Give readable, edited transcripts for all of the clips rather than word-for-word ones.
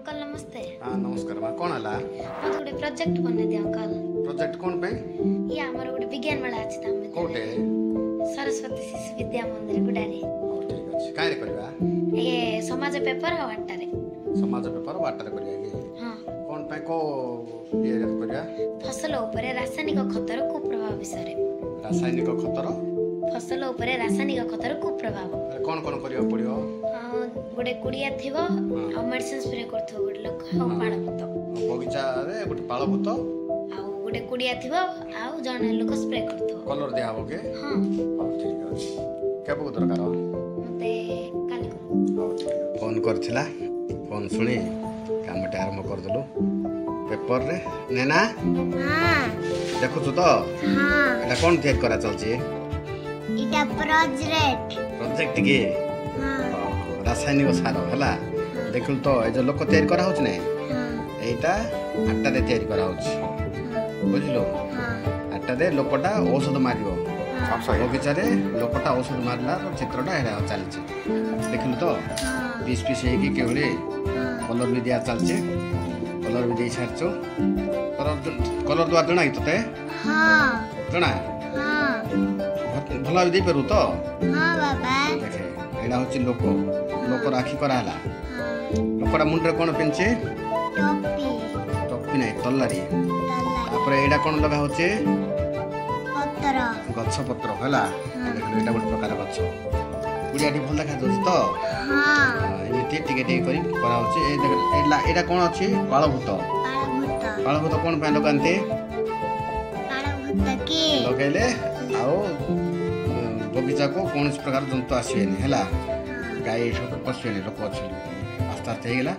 Uncle नमस्ते। हाँ नमस्कार माँ कौन है मत गोटे प्रोजेक्ट बने दे अंकल। प्रोजेक्ट कौन पे ये हमर गोटे विज्ञान मेला अछि तामे कोटे सरस्वती शिशु विद्या मंदिर गुडारे। ठीक अछि काहे करबा ये समाज पेपर वाटारे समाज पेपर वाटर करिया कि हां कौन पे को ये करिया फसल ऊपर रासायनिक खतर कुप्रभाव विषय रे रासायनिक खतर फसल ऊपर रासायनिक खतर कुप्रभाव कौन कौन करिया पड़ियो गोटे कुड़िया थिबो आ मेडिसिन स्प्रे करथो गोटे लोक आ पाळभूत बगीचा रे गोटे पाळभूत आ गोटे कुड़िया थिबो आ जने लोक स्प्रे करथो कलर दिया होगे हां ठीक अछि केबो दरकार मते काली को फोन करथिला फोन सुनी कामटे आरंभ कर दलु पेपर रे नेना हां देखु तो हां एटा कोन तैयार करा चलछि इटा प्रोजेक्ट की हां रासायनिक सार हला देखु तो ए जो लोक तैयार करा होछ ने हां एटा आटा दे तैयार करा होछ बुझलो हां आटा दे लोकटा औषध मारियो बगीचा रे लोकटा औषध मारला चित्रटा हेरा चलछि देखु तो 20 पीस है कि केवले कलर भी दिया चलछि कलर भी दे छारछो कलर दुआ जणा कि तते हां जणा हां भला भी दे पेरु तो हां बाबा देखे एडा होछि लोक लोक राखी करा हला हां लोकड़ा मुंडरे कोन पेंचे टोपी टोपी नै तल्लारी तल्ला तापर एडा कोन लगा होचे पत्र गछ पत्र हला देखो एडा बड प्रकार गछ गुडियाटी भल देखा जोस तो हां एमिति टिके टिके करी करा होचे ए देख एडा कोन अछि पाळभूत पाळभूत कोन पे लगानते पाळभूत की लगेले आओ बगीचा को कौन प्रकार जंतु आसबेनि हला गाई सब पशुनि लोक अच्छे आस्ते आस्ते होगा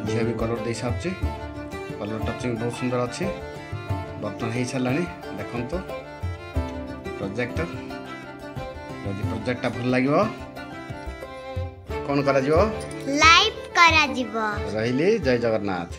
झील भी कलर दे सारे कलर टचिंग बहुत सुंदर अच्छे बर्तन हो सारा देखो प्रोजेक्ट जदि प्रोजेक्टा भल लगे कौन करा लाइव करा रही जय जगन्नाथ।